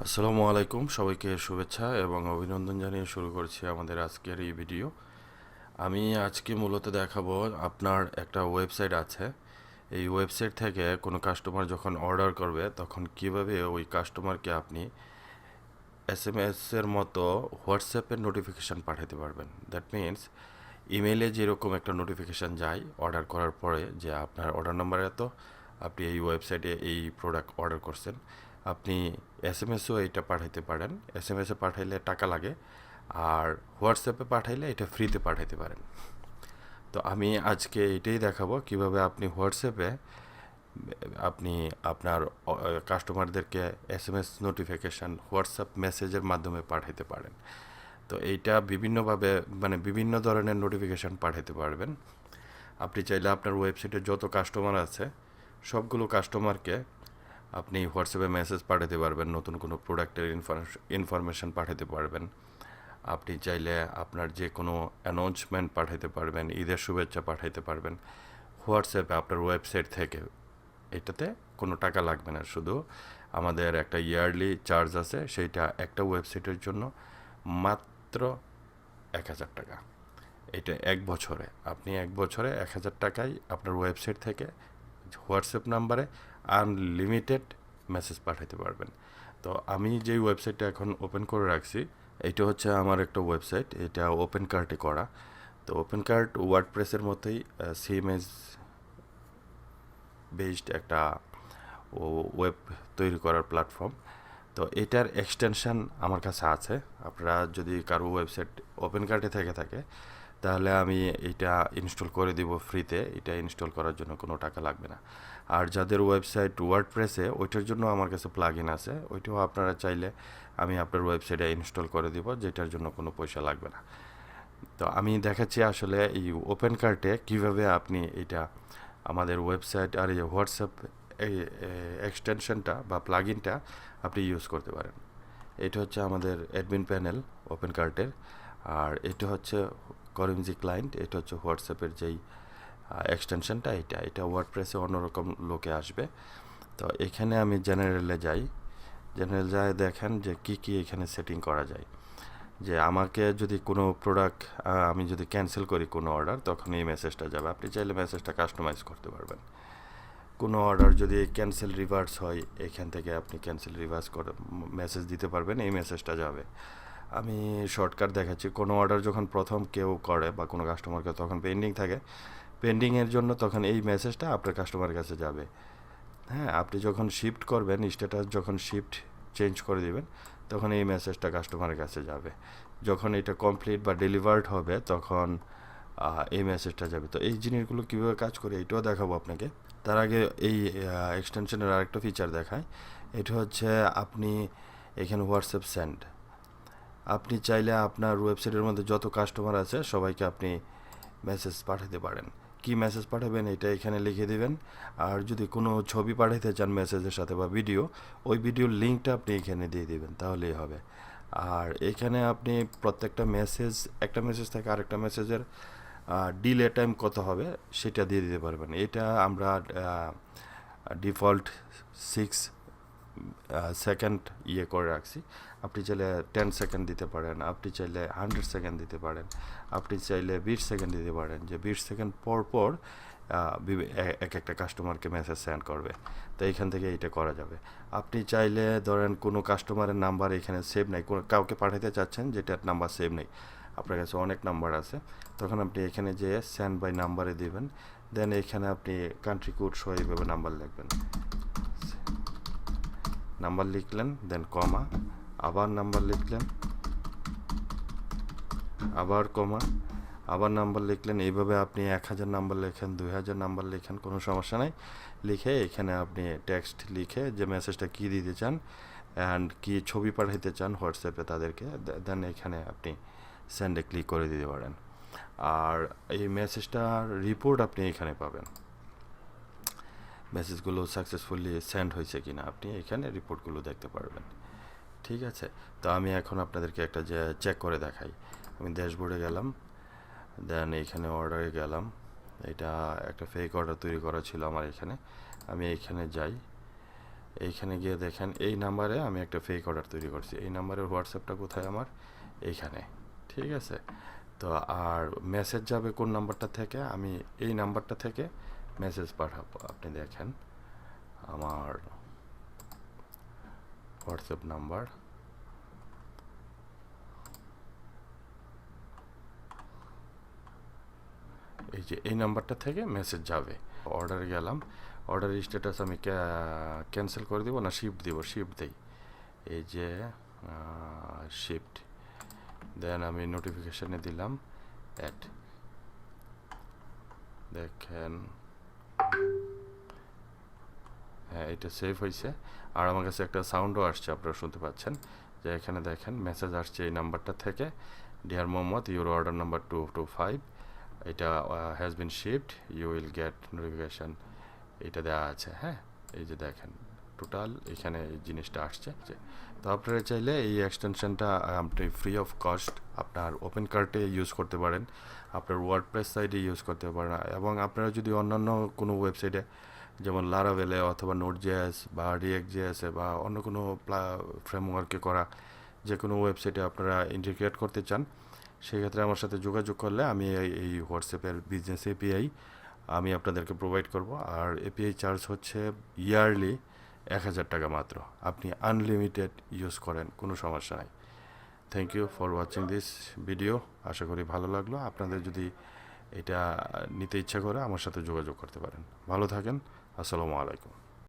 আসসালামু আলাইকুম, সবাইকে শুভেচ্ছা এবং অভিনন্দন জানিয়ে শুরু করছি আমাদের আজকের এই ভিডিও। আমি আজকে মূলত দেখাবো, আপনার একটা ওয়েবসাইট আছে। এই ওয়েবসাইট থেকে কোনো কাস্টমার যখন অর্ডার করবে তখন কিভাবে ওই কাস্টমারকে আপনি এসএমএস এর মতো হোয়াটসঅ্যাপের নোটিফিকেশান পাঠাতে পারবেন। দ্যাট মিন্স ইমেইলে যেরকম একটা নোটিফিকেশান যায় অর্ডার করার পরে যে আপনার অর্ডার নাম্বার এত, আপনি এই ওয়েবসাইটে এই প্রোডাক্ট অর্ডার করছেন, আপনি এসএমএসও এটা পাঠাইতে পারেন। এসএমএসে পাঠাইলে টাকা লাগে, আর হোয়াটসঅ্যাপে পাঠাইলে এটা ফ্রিতে পাঠাইতে পারেন। তো আমি আজকে এটাই দেখাবো কিভাবে আপনি হোয়াটসঅ্যাপে আপনি আপনার কাস্টমারদেরকে এসএমএস নোটিফিকেশান হোয়াটসঅ্যাপ মেসেজের মাধ্যমে পাঠাইতে পারেন। তো এইটা বিভিন্নভাবে, বিভিন্ন ধরনের নোটিফিকেশান পাঠাতে পারবেন। আপনি চাইলে আপনার ওয়েবসাইটে যত কাস্টমার আছে সবগুলো কাস্টমারকে আপনি হোয়াটসঅ্যাপে মেসেজ পাঠাতে পারবেন, নতুন কোনো প্রোডাক্টের ইনফরমেশান পাঠাতে পারবেন। আপনি চাইলে আপনার যে কোনো অ্যানাউন্সমেন্ট পাঠাতে পারবেন, ঈদের শুভেচ্ছা পাঠাতে পারবেন হোয়াটসঅ্যাপে আপনার ওয়েবসাইট থেকে। এটাতে কোনো টাকা লাগবে না, শুধু আমাদের একটা ইয়ারলি চার্জ আছে, সেইটা একটা ওয়েবসাইটের জন্য মাত্র 1,000 টাকা। এটা আপনি এক বছরে 1,000 টাকায় আপনার ওয়েবসাইট থেকে হোয়াটসঅ্যাপ নাম্বারে আনলিমিটেড মেসেজ পাঠাতে পারবেন। তো আমি যেই ওয়েবসাইটটা এখন ওপেন করে রাখছি, এইটা হচ্ছে আমার একটা ওয়েবসাইট, এটা ওপেন কার্টে করা। তো ওপেন কার্ট ওয়ার্ডপ্রেসের মতোই সিএমএস বেসড একটা ওয়েব তৈরি করার প্ল্যাটফর্ম। তো এটার এক্সটেনশান আমার কাছে আছে। আপনারা যদি কারো ওয়েবসাইট ওপেন কার্টে থেকে থাকে তাহলে আমি এটা ইনস্টল করে দিব ফ্রিতে। এটা ইনস্টল করার জন্য কোনো টাকা লাগবে না। আর যাদের ওয়েবসাইট ওয়ার্ডপ্রেসে, ওইটার জন্য আমার কাছে প্লাগ ইন আছে, ওইটাও আপনারা চাইলে আমি আপনার ওয়েবসাইটে ইনস্টল করে দিব, যেটার জন্য কোনো পয়সা লাগবে না। তো আমি দেখাচ্ছি আসলে এই ওপেন কার্টে কীভাবে আপনি এটা আমাদের ওয়েবসাইট আর এই হোয়াটসঅ্যাপ এই এক্সটেনশনটা বা প্লাগ ইনটা আপনি ইউজ করতে পারেন। এটা হচ্ছে আমাদের অ্যাডমিন প্যানেল ওপেন কার্টের, আর এটা হচ্ছে করিমজি ক্লায়েন্ট। এটা হচ্ছে হোয়াটসঅ্যাপের যেই এক্সটেনশনটা, এটা ওয়ার্ডপ্রেসে অন্যরকম লোকে আসবে। তো এখানে আমি জেনারেলে যাই। জেনারেল যায়, দেখেন যে কি এখানে সেটিং করা যায়। যে আমাকে যদি কোনো প্রোডাক্ট আমি যদি ক্যান্সেল করি কোনো অর্ডার, তখন এই মেসেজটা যাবে। আপনি চাইলে মেসেজটা কাস্টমাইজ করতে পারবেন। কোনো অর্ডার যদি ক্যান্সেল রিভার্স হয়, এখান থেকে আপনি ক্যান্সেল রিভার্স করে মেসেজ দিতে পারবেন, এই মেসেজটা যাবে। আমি শর্টকাট দেখাচ্ছি। কোনো অর্ডার যখন প্রথম কেউ করে বা কোনো কাস্টমারকে, তখন পেন্ডিং থাকে। পেন্ডিংয়ের জন্য তখন এই মেসেজটা আপনার কাস্টমারের কাছে যাবে। হ্যাঁ, আপনি যখন শিফট করবেন, স্ট্যাটাস যখন শিফট চেঞ্জ করে দিবেন, তখন এই মেসেজটা কাস্টমারের কাছে যাবে। যখন এটা কমপ্লিট বা ডেলিভার্ড হবে, তখন এই মেসেজটা যাবে। তো এই জিনিসগুলো কীভাবে কাজ করে এটাও দেখাবো আপনাকে। তার আগে এই এক্সটেনশনের আরেকটা ফিচার দেখায়। এটা হচ্ছে আপনি এখানে হোয়াটসঅ্যাপ সেন্ড, আপনি চাইলে আপনার ওয়েবসাইটের মধ্যে যত কাস্টমার আছে সবাইকে আপনি মেসেজ পাঠাতে পারেন। কি মেসেজ পাঠাবেন এটা এখানে লিখে দিবেন। আর যদি কোনো ছবি পাঠাতে চান মেসেজের সাথে বা ভিডিও, ওই ভিডিওর লিঙ্কটা আপনি এখানে দিয়ে দিবেন, তাহলেই হবে। আর এখানে আপনি প্রত্যেকটা মেসেজ, একটা মেসেজ থেকে আরেকটা মেসেজের ডিলে টাইম কত হবে সেটা দিয়ে দিতে পারবেন। এটা আমরা ডিফল্ট 6 সেকেন্ড করে রাখছি। আপনি চাইলে 10 সেকেন্ড দিতে পারেন, আপনি চাইলে 100 সেকেন্ড দিতে পারেন, আপনি চাইলে 20 সেকেন্ড দিতে পারেন, যে 20 সেকেন্ড পর পর এক একটা কাস্টমারকে মেসেজ সেন্ড করবে। তো এইখান থেকে এইটা করা যাবে। আপনি চাইলে ধরেন কোনো কাস্টমারের নাম্বার এখানে সেভ নেই, কোনো কাউকে পাঠাতে চাচ্ছেন যেটার নাম্বার সেভ নেই, আপনার কাছে অনেক নাম্বার আছে, তখন আপনি এখানে যেয়ে সেন্ড বাই নাম্বারে দিবেন। দেন এখানে আপনি কান্ট্রি কোড সহ এইভাবে নাম্বার লিখবেন। নাম্বার লিখলেন, দেন কমা, আবার নাম্বার লিখলেন, আবার কমা, আবার নাম্বার লিখলেন। এইভাবে আপনি 1,000 নাম্বার লেখেন, 2,000 নাম্বার লেখেন, কোনো সমস্যা নাই। লিখে এখানে আপনি টেক্সট লিখে যে মেসেজটা কী দিতে চান অ্যান্ড কী ছবি পাঠাইতে চান হোয়াটসঅ্যাপে তাদেরকে, দেন এখানে আপনি সেন্ডে ক্লিক করে দিতে পারেন। আর এই মেসেজটার রিপোর্ট আপনি এখানে পাবেন। মেসেজগুলো সাকসেসফুলি সেন্ড হয়েছে কিনা আপনি এখানে রিপোর্টগুলো দেখতে পারবেন। ঠিক আছে, তো আমি এখন আপনাদেরকে একটা যে চেক করে দেখাই। আমি ড্যাশবোর্ডে গেলাম, দেন এইখানে অর্ডারে গেলাম। এটা একটা ফেক অর্ডার তৈরি করা ছিল আমার এখানে। আমি এইখানে যাই, এইখানে গিয়ে দেখেন এই নাম্বারে আমি একটা ফেক অর্ডার তৈরি করছি। এই নাম্বারের হোয়াটসঅ্যাপটা কোথায় আমার? এইখানে। ঠিক আছে? তো আর মেসেজ যাবে কোন নাম্বারটা থেকে? আমি এই নাম্বারটা থেকে মেসেজ পাঠাবো। আপনি দেখেন আমার হোয়াটসঅ্যাপ নাম্বার, এই যে এই নাম্বারটা থেকে মেসেজ যাবে। অর্ডারে গেলাম, অর্ডার স্ট্যাটাস আমি ক্যান্সেল করে দিব না শিফট দিব? শিফট দেই। এই যে শিফট, দেন আমি নোটিফিকেশানে দিলাম অ্যাড। দেখেন হ্যাঁ, এটা সেভ হয়েছে। আর আমার কাছে একটা সাউন্ডও আসছে, আপনারা শুনতে পাচ্ছেন যে এখানে দেখেন মেসেজ আসছে এই নাম্বারটা থেকে, dear Mohammad your order number 225 এটা has been shift, you will get notification, এটা দেওয়া আছে। হ্যাঁ, এই যে দেখেন টোটাল এখানে এই জিনিসটা আসছে। তো আপনারা চাইলে এই এক্সটেনশনটা আপনি ফ্রি অফ কস্ট আপনার ওপেন কার্টে ইউজ করতে পারেন, আপনার ওয়ার্ডপ্রেস সাইটে ইউজ করতে পারেন, এবং আপনারা যদি অন্যান্য কোনো ওয়েবসাইটে যেমন লারাভেলে অথবা নোড.js বা রিয়েক্ট.js বা অন্য কোনো ফ্রেমওয়ার্কে করা যে কোনো ওয়েবসাইটে আপনারা ইন্টিগ্রেট করতে চান, সেক্ষেত্রে আমার সাথে যোগাযোগ করলে আমি এই হোয়াটসঅ্যাপের বিজনেস এপিআই আমি আপনাদেরকে প্রোভাইড করব। আর এপিআই চার্জ হচ্ছে ইয়ারলি 1000 টাকা মাত্র। আপনি আনলিমিটেড ইউজ করেন, কোনো সমস্যা নাই। Thank you for watching this video. আশা করি ভালো লাগলো। আপনাদের যদি এটা নিতে ইচ্ছা করে আমার সাথে যোগাযোগ করতে পারেন। ভালো থাকেন। আসসালামু আলাইকুম।